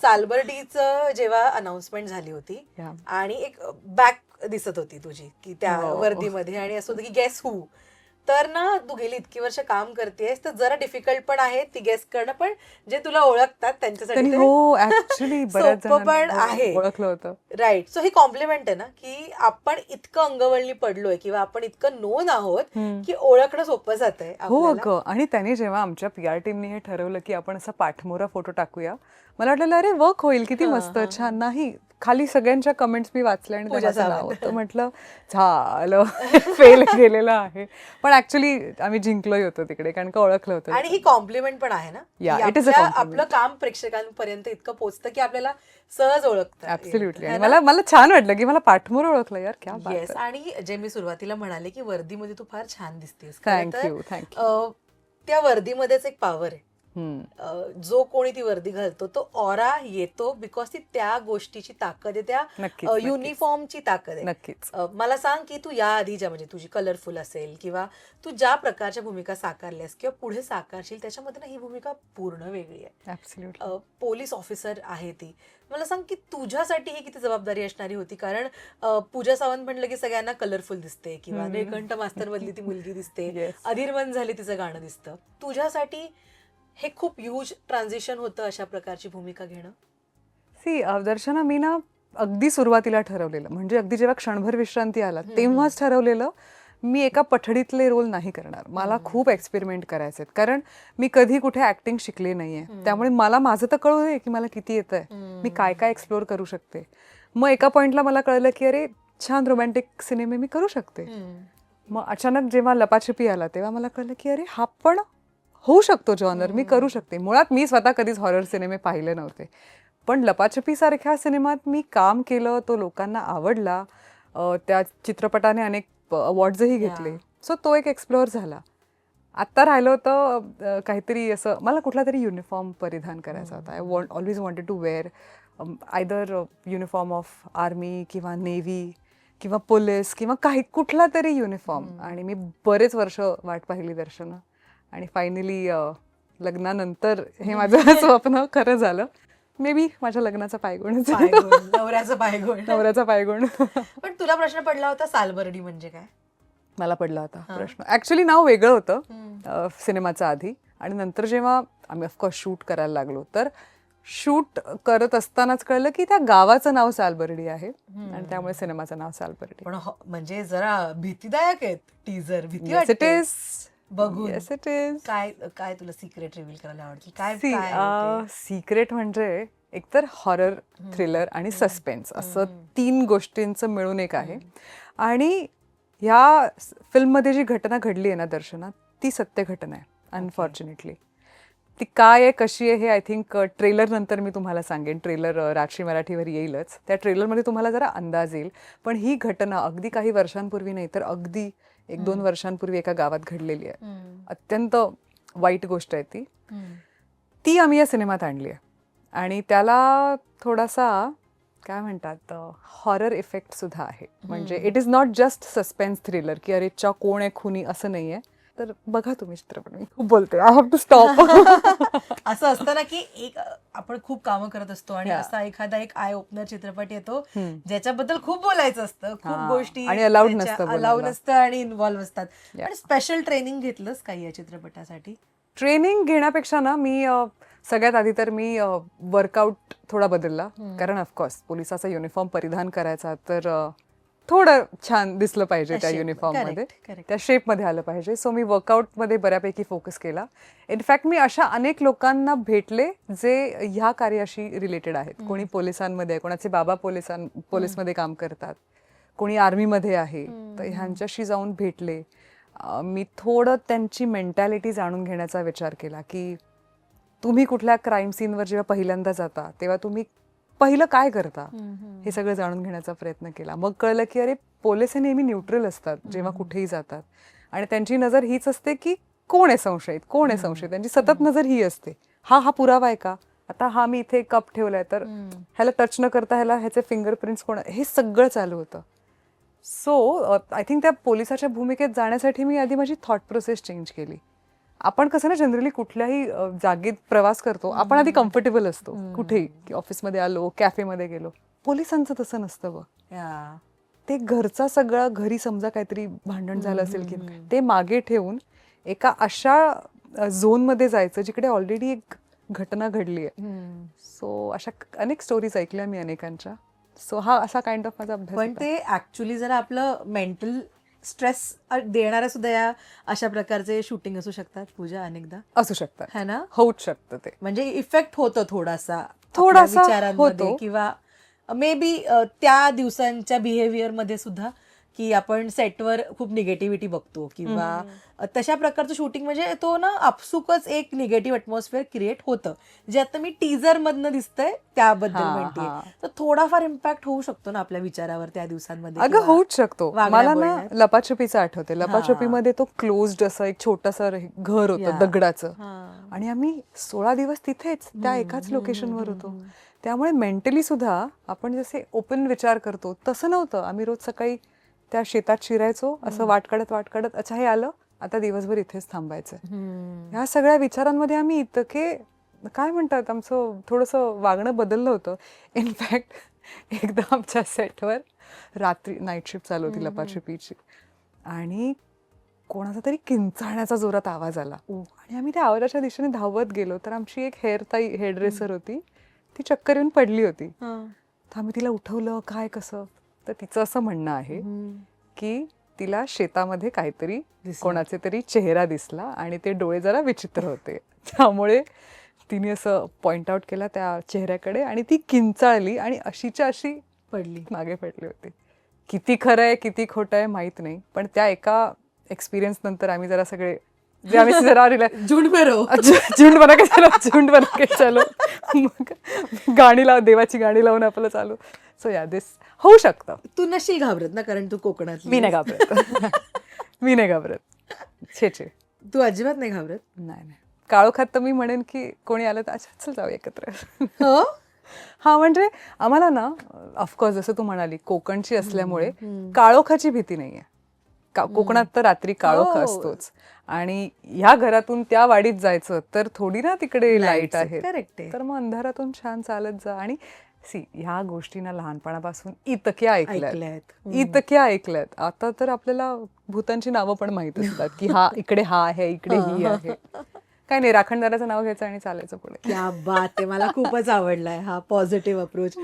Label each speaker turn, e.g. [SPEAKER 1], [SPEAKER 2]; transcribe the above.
[SPEAKER 1] सालबर्डीचं जेव्हा अनाउन्समेंट झाली होती आणि एक बॅक दिसत होती तुझी की त्या वर्दीमध्ये आणि असं होतं की गेस हू, तर ना तू गेली इतकी वर्ष काम करतेस तर जरा डिफिकल्ट पण आहे ती गेस करणं, पण जे तुला ओळखतात त्यांच्यासाठी सोपं पण आहे.
[SPEAKER 2] ओळखलं होतं.
[SPEAKER 1] राईट. सो ही कॉम्प्लिमेंट आहे ना की आपण इतकं अंगवळणी पडलोय किंवा आपण इतकं नोन आहोत की ओळखणं सोपं जात आहे.
[SPEAKER 2] हो अगं, आणि त्याने जेव्हा आमच्या PR टीमने हे ठरवलं की आपण असा पाठमोरा फोटो टाकूया, मला वाटलं अरे वर्क होईल, किती मस्त छान. नाही, खाली सगळ्यांच्या कमेंट्स मी वाचल्या आणि त्याचं नाव होतं. म्हटलं झालं, फेल गेलेलं आहे. पण ऍक्च्युली आम्ही जिंकलोही होतो तिकडे, कारण का ओळखलं होतं.
[SPEAKER 1] आणि ही कॉम्प्लिमेंट पण आहे ना, आपलं काम प्रेक्षकांपर्यंत इतकं पोहोचतं की आपल्याला सहज ओळखतं.
[SPEAKER 2] ऍब्सोल्युटली. आणि मला छान वाटलं की मला पाठमोर ओळखलं यार, क्या बात आहे.
[SPEAKER 1] आणि जे मी सुरुवातीला म्हणाले की वर्दीमध्ये तू फार छान दिसतेस.
[SPEAKER 2] थँक्यू.
[SPEAKER 1] त्या वर्दीमध्येच एक पॉवर आहे. जो कोणी ती वर्दी घालतो तो ऑरा येतो बिकॉज ती त्या गोष्टीची ताकद आहे, त्या युनिफॉर्मची ताकद आहे.
[SPEAKER 2] नक्कीच.
[SPEAKER 1] मला सांग की तू या आधीच्या म्हणजे तुझी कलरफुल असेल किंवा तू ज्या प्रकारच्या भूमिका साकारल्यास किंवा पुढे साकारशील त्याच्यामध्ये ना ही भूमिका पूर्ण वेगळी आहे. पोलीस ऑफिसर आहे ती. मला सांग की तुझ्यासाठी ही किती जबाबदारी असणारी होती, कारण पूजा सावंत म्हणलं की सगळ्यांना कलरफुल दिसते किंवा निळकंठ मास्तर मधली ती मुलगी दिसते, अधिरमन झाली तिचं गाणं दिसतं. तुझ्यासाठी हे खूप ह्यूज ट्रान्झिशन होतं अशा प्रकारची भूमिका घेणं?
[SPEAKER 2] दर्शना, मी ना अगदी सुरुवातीला ठरवलेलं, म्हणजे अगदी जेव्हा क्षणभर विश्रांती आला तेव्हाच ठरवलेलं मी एका पठडीतले रोल नाही करणार. मला खूप एक्सपेरिमेंट करायचे, कारण मी कधी कुठे ऍक्टिंग शिकले नाहीये. त्यामुळे मला माझं तर कळू दे की मला किती येतंय, मी काय काय एक्सप्लोर करू शकते. मग एका पॉइंटला मला कळलं की अरे छान रोमॅन्टिक सिनेमे मी करू शकते. मग अचानक जेव्हा लपाछपी आला तेव्हा मला कळलं की अरे हा पण होऊ शकतो जॉनर, मी करू शकते. मुळात मी स्वतः कधीच हॉरर सिनेमे पाहिले नव्हते, पण लपाछपी सारख्या सिनेमात मी काम केलं, तो लोकांना आवडला, त्या चित्रपटाने अनेक अवॉर्ड्सही घेतले. सो तो एक एक्सप्लोअर झाला. आत्ता राहिलं होतं काहीतरी असं, मला कुठला तरी युनिफॉर्म परिधान करायचा होता. I always wanted to wear either uniform of army किंवा नेव्ही किंवा पोलीस किंवा काही कुठला तरी युनिफॉर्म. आणि मी बरेच वर्ष वाट पाहिली दर्शना, आणि फायनली लग्नानंतर हे माझं स्वप्न खरं झालं. मे बी माझ्या लग्नाचा पायगुण,
[SPEAKER 1] नवऱ्याचा पायगुण. पण तुला प्रश्न पडला होता सालबर्डी म्हणजे काय?
[SPEAKER 2] मला पडला होता प्रश्न. ऍक्च्युली नाव वेगळं होतं सिनेमाच्या आधी, आणि नंतर जेव्हा आम्ही ऑफकोर्स शूट करायला लागलो तर शूट करत असतानाच कळलं की त्या गावाचं नाव सालबर्डी आहे, आणि त्यामुळे सिनेमाचं नाव सालबर्डी.
[SPEAKER 1] पण म्हणजे जरा भीतीदायक आहेत टीजर, भीती वाटते बघून.
[SPEAKER 2] Yes it is.
[SPEAKER 1] काय तुला सिक्रेट रिव्हील करायला आवडतील? काय
[SPEAKER 2] सिक्रेट म्हणजे एकतर हॉरर, थ्रिलर आणि सस्पेन्स असं 3 गोष्टींचं मिळून एक आहे. आणि ह्या फिल्ममध्ये जी घटना घडली आहे ना दर्शना, ती सत्य घटना आहे अनफॉर्च्युनेटली. ती काय आहे, कशी आहे, हे आय थिंक ट्रेलर नंतर मी तुम्हाला सांगेन. ट्रेलर राजश्री मराठीवर येईलच, त्या ट्रेलरमध्ये तुम्हाला जरा अंदाज येईल. पण ही घटना अगदी काही वर्षांपूर्वी नाही तर अगदी 1-2 वर्षांपूर्वी एका गावात घडलेली आहे. अत्यंत वाईट गोष्ट आहे ती आम्ही या सिनेमात आणली आहे. आणि त्याला थोडासा काय म्हणतात हॉरर इफेक्ट सुद्धा आहे. म्हणजे it is not just suspense thriller की अरे चा कोण आहे खुनी, असं नाही आहे. तर बघा तुम्ही चित्रपट. मी खूप बोलते, आय हॅव टू स्टॉप.
[SPEAKER 1] असं असतं ना की आपण खूप कामं करत असतो आणि असा एखादा एक आय ओपनर चित्रपट येतो ज्याच्याबद्दल खूप बोलायचं असतं, खूप गोष्टी
[SPEAKER 2] अलाउड
[SPEAKER 1] नसतं आणि इन्व्हॉल्व्ह असतात. पण स्पेशल ट्रेनिंग घेतलंस काही या चित्रपटासाठी?
[SPEAKER 2] ट्रेनिंग घेण्यापेक्षा ना मी सगळ्यात आधी तर मी वर्कआउट थोडा बदलला, कारण ऑफकोर्स पोलिसाचा युनिफॉर्म परिधान करायचा तर थोडं छान दिसलं पाहिजे त्या युनिफॉर्ममध्ये, त्या शेपमध्ये आलं पाहिजे. सो मी वर्कआउटमध्ये बऱ्यापैकी फोकस केला. इनफॅक्ट मी अशा अनेक लोकांना भेटले जे ह्या कार्याशी रिलेटेड आहेत. कोणी पोलिसांमध्ये आहे, कोणाचे बाबा पोलिसमध्ये काम करतात, कोणी आर्मीमध्ये आहे, तर ह्यांच्याशी जाऊन भेटले. मी थोडं त्यांची मेंटॅलिटी जाणून घेण्याचा विचार केला की तुम्ही कुठल्या क्राईम सीनवर जेव्हा पहिल्यांदा जाता तेव्हा तुम्ही पहिलं काय करता, हे सगळं जाणून घेण्याचा प्रयत्न केला. मग कळलं की अरे पोलीस हे नेहमी न्यूट्रल असतात जेव्हा कुठेही जातात, आणि त्यांची नजर हीच असते की कोण आहे संशयित, कोण आहे संशयित. त्यांची सतत नजर ही असते, हा पुरावा आहे का, आता हा मी इथे कप ठेवलाय तर ह्याला टच न करता ह्याचे फिंगरप्रिंट्स कोण, हे सगळं चालू होतं. सो आय थिंक त्या पोलिसाच्या भूमिकेत जाण्यासाठी मी आधी माझी थॉट प्रोसेस चेंज केली. आपण कसं ना जनरली कुठल्याही जागेत प्रवास करतो, आपण आधी कम्फर्टेबल असतो कुठेही, की ऑफिसमध्ये आलो, कॅफेमध्ये गेलो. पोलिसांचं तसं नसतं बघ.
[SPEAKER 1] या.
[SPEAKER 2] ते घरचा सगळा, घरी समजा काहीतरी भांडण झालं असेल की ते मागे ठेवून एका अशा झोनमध्ये जायचं जिकडे ऑलरेडी एक घटना घडली आहे. सो अशा अनेक स्टोरीज ऐकल्या मी अनेकांच्या. सो हा असा काइंड ऑफ माझा अभ्यास
[SPEAKER 1] पण
[SPEAKER 2] होता.
[SPEAKER 1] ते ऍक्च्युली जरा आपलं मेंटल स्ट्रेस देणाऱ्या सुद्धा या अशा प्रकारचे शूटिंग असू शकतात पूजा अनेकदा,
[SPEAKER 2] असू शकतात,
[SPEAKER 1] है ना?
[SPEAKER 2] होऊच शकतं ते.
[SPEAKER 1] म्हणजे इफेक्ट होतो थोडासा
[SPEAKER 2] थोडासा
[SPEAKER 1] आपल्या विचारांमध्ये
[SPEAKER 2] होतो.
[SPEAKER 1] किंवा मे बी त्या दिवसांच्या बिहेवियर मध्ये सुद्धा, की आपण सेटवर खूप निगेटिव्हिटी बघतो किंवा तशा प्रकारचं शूटिंग म्हणजे तो ना आपसुकच एक निगेटिव्ह अटमॉस्फिअर क्रिएट होतं, जे आता मी टीजर मधनं दिसतंय त्याबद्दल म्हणते. तर थोडाफार इम्पॅक्ट होऊ शकतो ना आपल्या विचारावर त्या दिवसांमध्ये.
[SPEAKER 2] अगं
[SPEAKER 1] किंवा
[SPEAKER 2] होऊच शकतो.
[SPEAKER 1] वागण्या
[SPEAKER 2] मला ना
[SPEAKER 1] बोलण्यात.
[SPEAKER 2] लपाछपीचं आठवते. लपाछपीमध्ये तो क्लोज्ड असं एक छोटंसं घर होतं
[SPEAKER 1] या.
[SPEAKER 2] दगडाचं,
[SPEAKER 1] हा.
[SPEAKER 2] आणि आम्ही 16 दिवस तिथेच त्या एकाच लोकेशनवर होतो. त्यामुळे मेंटली सुद्धा आपण जसे ओपन विचार करतो तसं नव्हतं. आम्ही रोज सकाळी त्या शेतात शिरायचो, असं वाट काढत अच्छा हे आलं, आता दिवसभर इथेच थांबायचं. ह्या सगळ्या विचारांमध्ये आम्ही इतके काय म्हणतात, आमचं थोडंसं वागणं बदललं होतं. इनफॅक्ट एकदा आमच्या सेटवर रात्री नाईट शिफ्ट चालू होती लपाछपीची, आणि कोणाचा तरी किंचाळण्याचा जोरात आवाज आला, आणि आम्ही त्या आवाजाच्या दिशेने धावत गेलो. तर आमची एक हेअर ड्रेसर होती, ती चक्कर येऊन पडली होती. तर आम्ही तिला उठवलं, काय कसं. तर तिचं असं म्हणणं आहे की तिला शेतामध्ये काहीतरी कोणाचे तरी चेहरा दिसला आणि ते डोळे जरा विचित्र होते. त्यामुळे तिने असं पॉइंट आउट केला त्या चेहऱ्याकडे, आणि ती किंचाळली आणि अशीच्या अशी
[SPEAKER 1] पडली,
[SPEAKER 2] मागे पडली होती. किती खरं आहे किती खोटं आहे माहित नाही, पण त्या एका एक्सपिरियन्स नंतर आम्ही जरा सगळे जे आम्ही जरा
[SPEAKER 1] झुंड में रहो.
[SPEAKER 2] झुंड बना के चलो, मग गाणी लाव, देवाची गाणी लावून आपलं चालू. सो या दिस होऊ शकतं.
[SPEAKER 1] तू नशील घाबरत ना, कारण तू कोकणात.
[SPEAKER 2] मी नाही घाबरत. मी नाही घाबरत. छे छे,
[SPEAKER 1] तू अजिबात नाही घाबरत.
[SPEAKER 2] नाही. काळोखात तर मी म्हणेन की कोणी आलं तर अच्छा चल जाऊ एकत्र.
[SPEAKER 1] हो.
[SPEAKER 2] हा, म्हणजे आम्हाला ना ऑफकोर्स जसं तू म्हणाली कोकणची असल्यामुळे काळोखाची भीती नाहीये. कोकणात तर रात्री काळोख असतोच, आणि ह्या घरातून त्या वाडीत जायचं तर थोडी ना तिकडे लाईट आहे, तर मग अंधारातून छान चालत जा. आणि ह्या गोष्टी ना लहानपणापासून इतक्या ऐकल्यात. आता तर आपल्याला भूतांची नावं पण माहित असतात, की हा इकडे हा आहे, इकडे ही आहे. काय नाही, राखणदाराचं नाव घ्यायचं आणि चालायचं पुढे.
[SPEAKER 1] क्या बात आहे, मला खूपच आवडलाय हा पॉझिटिव्ह अप्रोच.